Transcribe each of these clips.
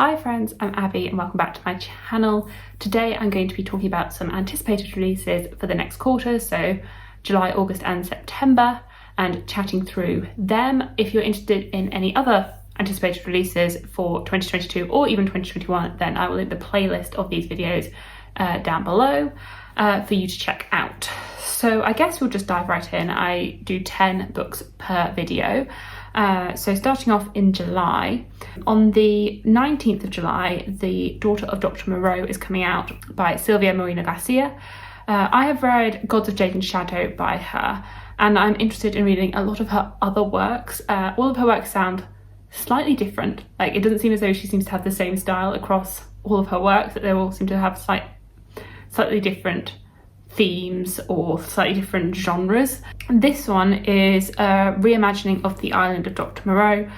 Hi friends, I'm Abby and welcome back to my channel. Today I'm going to be talking about some anticipated releases for the next quarter, so July, August and September, and chatting through them. If you're interested in any other anticipated releases for 2022 or even 2021, then I will leave the playlist of these videos down below for you to check out. So I guess we'll just dive right in. I do 10 books per video. So starting off in July, on the 19th of July, The Daughter of Dr Moreau is coming out by Silvia Moreno Garcia. I have read Gods of Jade and Shadow by her, and I'm interested in reading a lot of her other works. All of her works sound slightly different. Like, it doesn't seem as though she seems to have the same style across all of her works, that they all seem to have slightly different themes or slightly different genres. This one is a reimagining of the island of Dr Moreau,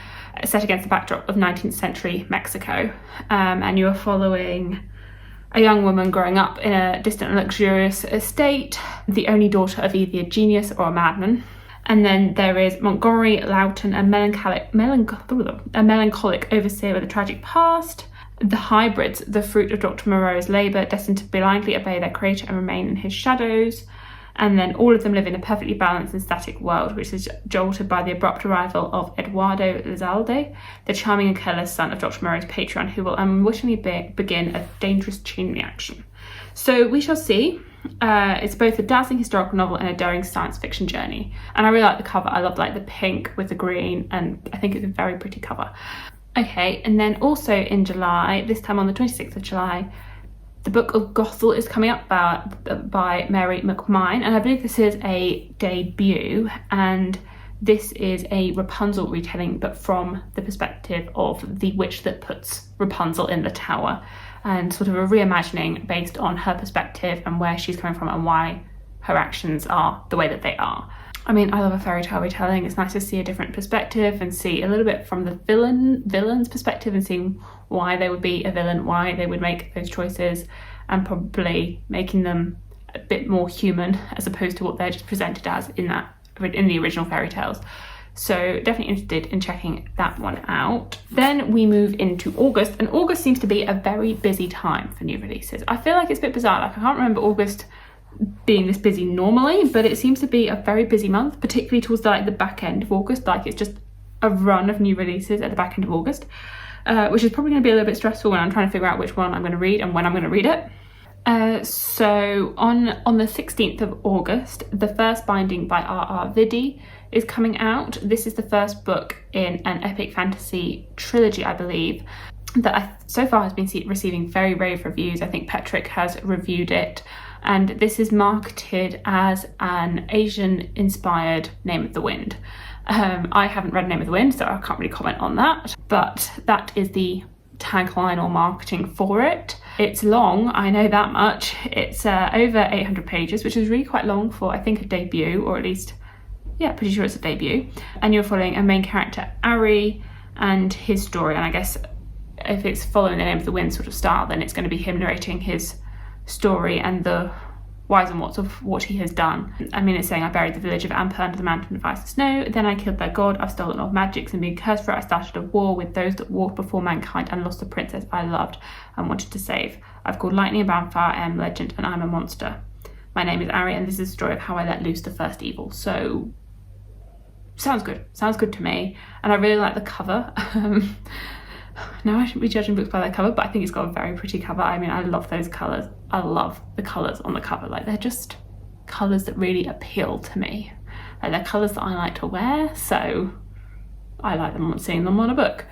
set against the backdrop of 19th century Mexico, and you are following a young woman growing up in a distant and luxurious estate, the only daughter of either a genius or a madman. And then there is Montgomery Loughton, a melancholic overseer with a tragic past. The hybrids, the fruit of Dr Moreau's labour, destined to blindly obey their creator and remain in his shadows. And then all of them live in a perfectly balanced and static world, which is jolted by the abrupt arrival of Eduardo Lizalde, the charming and careless son of Dr Moreau's patron, who will unwittingly begin a dangerous chain reaction. So we shall see. It's both a dazzling historical novel and a daring science fiction journey. And I really like the cover. I love the pink with the green, and I think it's a very pretty cover. Okay, and then also in July, this time on the 26th of July, the Book of Gothel is coming up by Mary McMine, and I believe this is a debut, and this is a Rapunzel retelling, but from the perspective of the witch that puts Rapunzel in the tower, and sort of a reimagining based on her perspective and where she's coming from and why her actions are the way that they are. I mean, I love a fairy tale retelling. It's nice to see a different perspective and see a little bit from the villain's perspective and seeing why they would be a villain, why they would make those choices, and probably making them a bit more human as opposed to what they're just presented as in the original fairy tales. So definitely interested in checking that one out. Then we move into August, and August seems to be a very busy time for new releases. I feel like it's a bit bizarre. I can't remember August being this busy normally, but it seems to be a very busy month, particularly towards the back end of August. It's just a run of new releases at the back end of August, which is probably going to be a little bit stressful when I'm trying to figure out which one I'm going to read and when I'm going to read it. So on the 16th of August, The First Binding by R.R. Viddy is coming out. This is the first book in an epic fantasy trilogy, I believe, that so far has been receiving very rave reviews. I think Petrick has reviewed it, and this is marketed as an Asian-inspired Name of the Wind. I haven't read Name of the Wind, so I can't really comment on that, but that is the tagline or marketing for it. It's long, I know that much. It's over 800 pages, which is really quite long for, I think, a debut, or at least, yeah, pretty sure it's a debut. And you're following a main character, Ari, and his story, and I guess if it's following the Name of the Wind sort of style, then it's going to be him narrating his story and the whys and whats of what he has done. I mean, it's saying, I buried the village of Amper under the mountain of ice and snow, then I killed their god, I've stolen all magics and been cursed for it. I started a war with those that walked before mankind and lost the princess I loved and wanted to save. I've called lightning and bound fire, I am legend and I'm a monster. My name is Ari and this is the story of how I let loose the first evil. So sounds good to me, and I really like the cover. No, I shouldn't be judging books by their cover, but I think it's got a very pretty cover. I mean, I love those colours. I love the colours on the cover. They're just colours that really appeal to me. They're colours that I like to wear, so I like them seeing them on a book.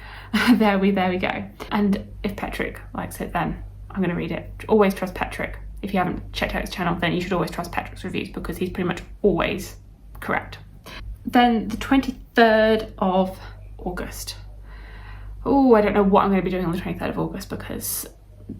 There we go. And if Petrick likes it, then I'm going to read it. Always trust Petrick. If you haven't checked out his channel, then you should always trust Petrick's reviews, because he's pretty much always correct. Then the 23rd of August. Oh, I don't know what I'm going to be doing on the 23rd of August because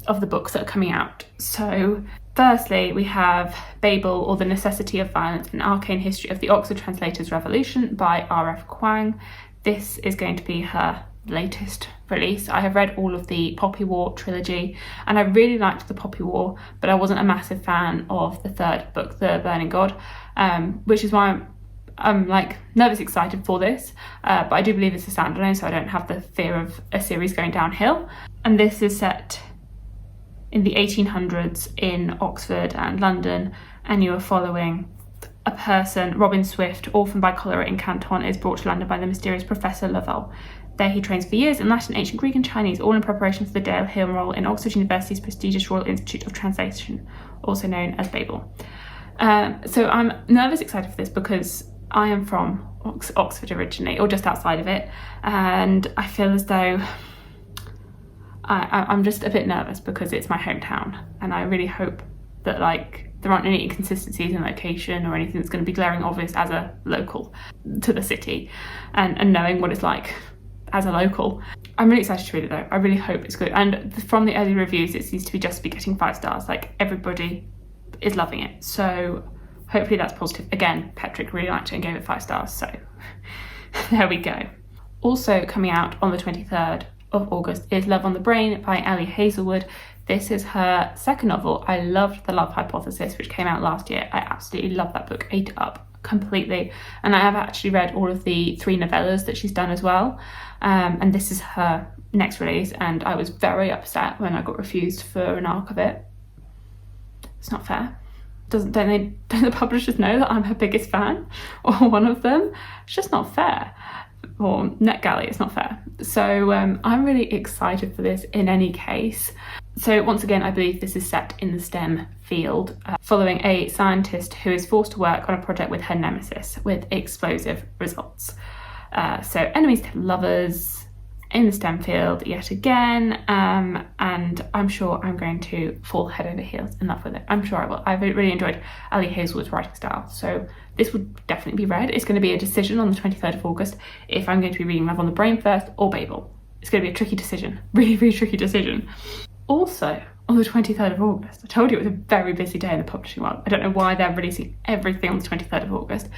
of the books that are coming out. So firstly, we have Babel, or The Necessity of Violence, an Arcane History of the Oxford Translators' Revolution by R.F. Kuang. This is going to be her latest release. I have read all of the Poppy War trilogy and I really liked the Poppy War, but I wasn't a massive fan of the third book, The Burning God, which is why I'm nervous excited for this, but I do believe it's a standalone, so I don't have the fear of a series going downhill. And this is set in the 1800s in Oxford and London, and you are following a person, Robin Swift, orphaned by cholera in Canton, is brought to London by the mysterious Professor Lovell. There he trains for years in Latin, ancient Greek and Chinese, all in preparation for the Dale Hill role in Oxford University's prestigious Royal Institute of Translation, also known as Babel. So I'm nervous excited for this because I am from Oxford originally, or just outside of it, and I feel as though I'm just a bit nervous because it's my hometown, and I really hope that there aren't any inconsistencies in location or anything that's going to be glaring obvious as a local to the city, and knowing what it's like as a local. I'm really excited to read it though. I really hope it's good, and from the early reviews it seems to be just be getting 5 stars. Everybody is loving it, so hopefully that's positive. Again, Patrick really liked it and gave it 5 stars, so there we go. Also coming out on the 23rd of August is Love on the Brain by Ali Hazelwood. This is her second novel. I loved The Love Hypothesis, which came out last year. I absolutely loved that book, ate it up completely, and I have actually read all of the 3 novellas that she's done as well, and this is her next release, and I was very upset when I got refused for an arc of it. It's not fair. Don't the publishers know that I'm her biggest fan, or one of them? It's just not fair. Or NetGalley, it's not fair. So I'm really excited for this in any case. So once again, I believe this is set in the STEM field, following a scientist who is forced to work on a project with her nemesis with explosive results. So enemies to lovers in the STEM field yet again, and I'm sure I'm going to fall head over heels in love with it. I'm sure I will. I've really enjoyed Ali Hazelwood's writing style, so this would definitely be read. It's going to be a decision on the 23rd of August if I'm going to be reading Love on the Brain first or Babel. It's going to be a tricky decision, really, really tricky decision. Also, on the 23rd of August, I told you it was a very busy day in the publishing world. I don't know why they're releasing everything on the 23rd of August.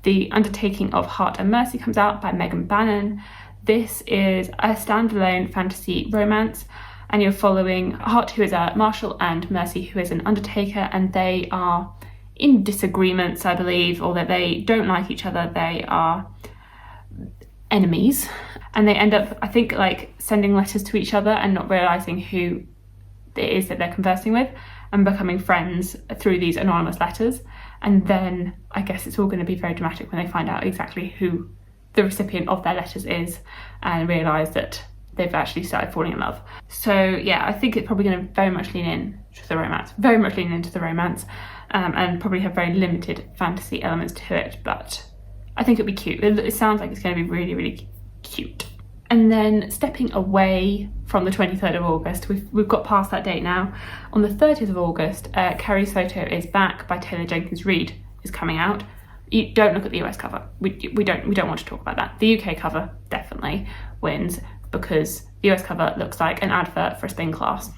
The Undertaking of Heart and Mercy comes out by Megan Bannon. This is a standalone fantasy romance, and you're following Heart, who is a marshal, and Mercy, who is an undertaker, and they are in disagreements, I believe, or that they don't like each other. They are enemies, and they end up, I think, sending letters to each other and not realising who it is that they're conversing with, and becoming friends through these anonymous letters. And then I guess it's all going to be very dramatic when they find out exactly who the recipient of their letters is and realise that they've actually started falling in love. So yeah, I think it's probably going to very much lean into the romance, and probably have very limited fantasy elements to it, but I think it'll be cute. It sounds like it's going to be really, really cute. And then stepping away from the 23rd of August, we've got past that date now. On the 30th of August, Kerry Soto is Back by Taylor Jenkins Reid is coming out. You don't look at the US cover. We don't want to talk about that. The UK cover definitely wins because the US cover looks like an advert for a spin class.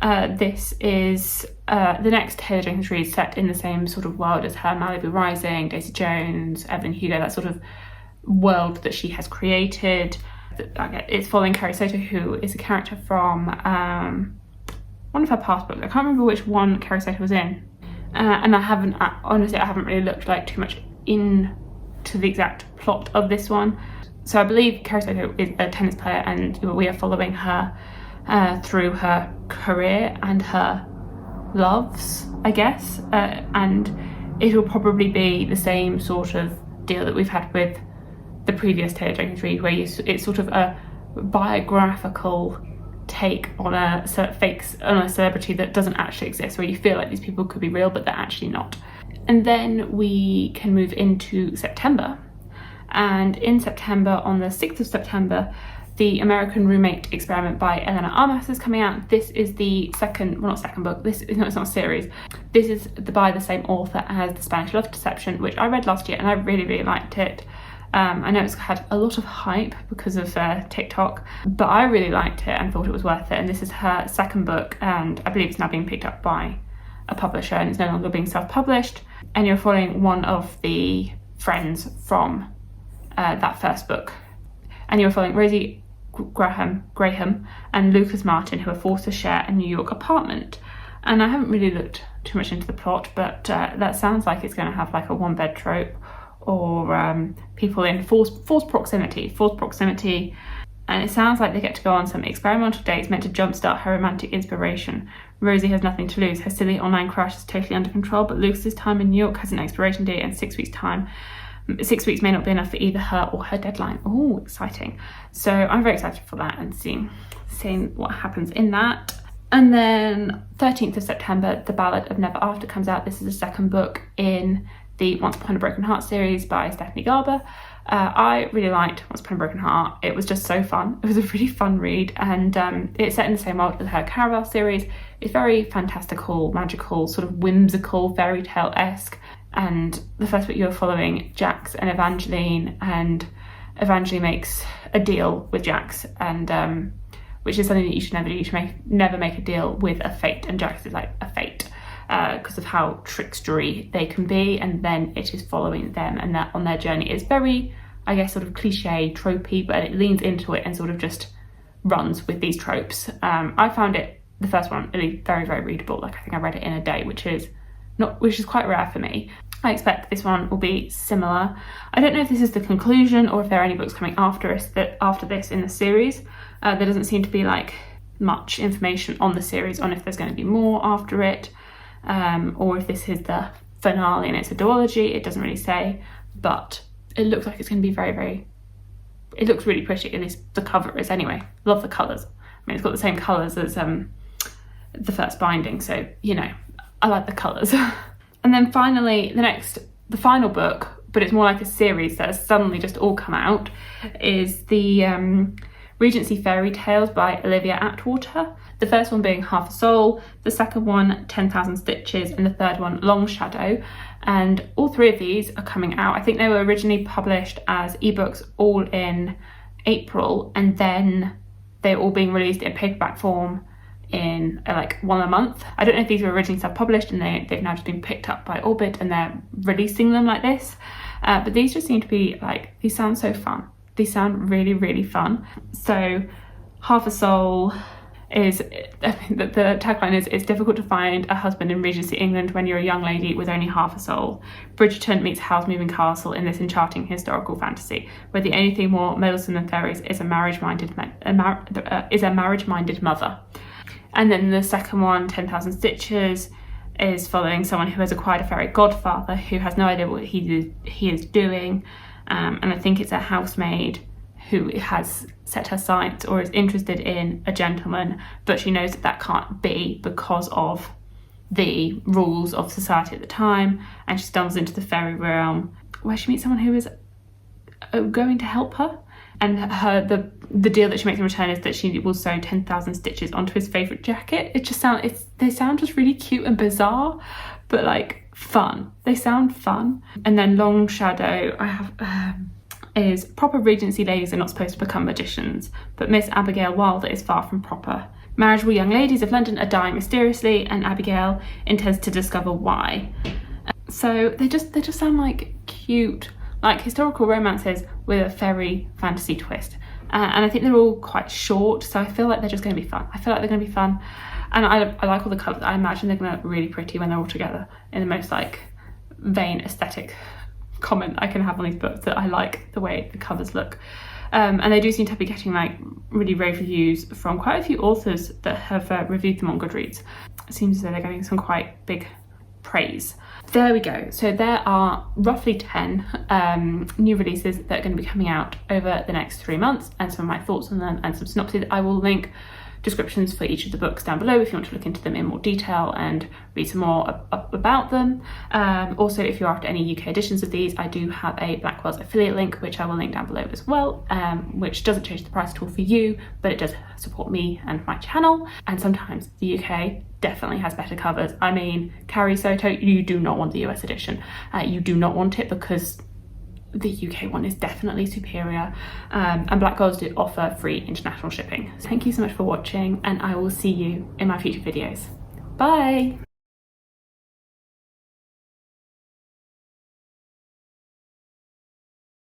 This is the next Taylor Jenkins Reid set in the same sort of world as her Malibu Rising, Daisy Jones, Evelyn Hugo, that sort of world that she has created. It's following Kerry Soto, who is a character from one of her past books. I can't remember which one Kerry Soto was in. And I haven't really looked too much into the exact plot of this one. So I believe Kerry Soto is a tennis player, and we are following her through her career and her loves, I guess. And it will probably be the same sort of deal that we've had with the previous Taylor Jenkins Reid, where it's sort of a biographical take on a celebrity that doesn't actually exist, where you feel like these people could be real but they're actually not. And then we can move into September, and in September, on the 6th of September, The American Roommate Experiment by Elena Armas is coming out. This is the second book. It's not a series. This is by the same author as The Spanish Love Deception, which I read last year and I really, really liked it. I know it's had a lot of hype because of TikTok, but I really liked it and thought it was worth it. And this is her second book, and I believe it's now being picked up by a publisher and it's no longer being self-published. And you're following one of the friends from that first book. And you're following Rosie Graham and Lucas Martin, who are forced to share a New York apartment. And I haven't really looked too much into the plot, but that sounds like it's going to have a one-bed trope, or people in forced proximity. and it sounds like they get to go on some experimental dates meant to jumpstart her romantic inspiration. Rosie has nothing to lose. Her silly online crush is totally under control, but Lucas's time in New York has an expiration date, and 6 weeks time. 6 weeks may not be enough for either her or her deadline. Oh, exciting. So I'm very excited for that and seeing what happens in that. And then 13th of September, The Ballad of Never After comes out. This is the second book in the Once Upon a Broken Heart series by Stephanie Garber. I really liked Once Upon a Broken Heart. It was just so fun. It was a really fun read, and it's set in the same world as her Caraval series. It's very fantastical, magical, sort of whimsical, fairy tale-esque. And the first book you're following Jax and Evangeline, and Evangeline makes a deal with Jax, and which is something that you should never do. You should never make a deal with a fate, and Jax is like a fate because of how trickstery they can be, and then it is following them and that on their journey. It's very, I guess, sort of cliche, tropey, but it leans into it and sort of just runs with these tropes. I found it, the first one, really very, very readable. Like, I think I read it in a day, which is quite rare for me. I expect this one will be similar. I don't know if this is the conclusion or if there are any books coming after this in the series. There doesn't seem to be like much information on the series on if there's going to be more after it, or if this is the finale and it's a duology. It doesn't really say, but it looks like it's going to be very, very, it looks really pretty, at least the cover is anyway. Love the colours. I mean, it's got the same colours as the first binding, so, you know, I like the colours. And then finally, the final book, but it's more like a series that has suddenly just all come out, is the Regency Fairy Tales by Olivia Atwater. The first one being Half a Soul, the second one 10,000 Stitches, and the third one Long Shadow. And all three of these are coming out. I think they were originally published as ebooks all in April, and then they're all being released in paperback form in like one a month. I don't know if these were originally self-published and they've now just been picked up by Orbit and they're releasing them like this. But these just seem to be like, these sound so fun. These sound really, really fun. So Half a Soul is, I mean, the tagline is, it's difficult to find a husband in Regency England when you're a young lady with only half a soul. Bridgerton meets Howl's Moving Castle in this enchanting historical fantasy, where the only thing more meddlesome than fairies is a marriage-minded mother. And then the second one, 10,000 Stitches, is following someone who has acquired a fairy godfather who has no idea what he is doing. And I think it's a housemaid who has set her sights or is interested in a gentleman, but she knows that can't be because of the rules of society at the time. And she stumbles into the fairy realm where she meets someone who is going to help her. And the deal that she makes in return is that she will sew 10,000 stitches onto his favourite jacket. They sound just really cute and bizarre, but like fun. They sound fun. And then Long Shadow, I have is proper Regency ladies are not supposed to become magicians, but Miss Abigail Wilder is far from proper. Marriageable young ladies of London are dying mysteriously, and Abigail intends to discover why. So they just sound like cute, like historical romances with a fairy fantasy twist. And I think they're all quite short, so I feel like they're just going to be fun. And I like all the colours. I imagine they're going to look really pretty when they're all together in the most like vain aesthetic comment I can have on these books, that I like the way the covers look. And they do seem to be getting like really rave reviews from quite a few authors that have reviewed them on Goodreads. It seems as though they're getting some quite big praise. There we go. So there are roughly 10 new releases that are going to be coming out over the next 3 months, and some of my thoughts on them and some synopses. I will link descriptions for each of the books down below if you want to look into them in more detail and read some more about them. Also, if you're after any UK editions of these, I do have a Blackwell's affiliate link, which I will link down below as well, which doesn't change the price at all for you, but it does support me and my channel. And sometimes the UK definitely has better covers. I mean, Kerry Soto, you do not want the US edition. You do not want it because the UK one is definitely superior, and Black Girls do offer free international shipping. Thank you so much for watching, and I will see you in my future videos. Bye!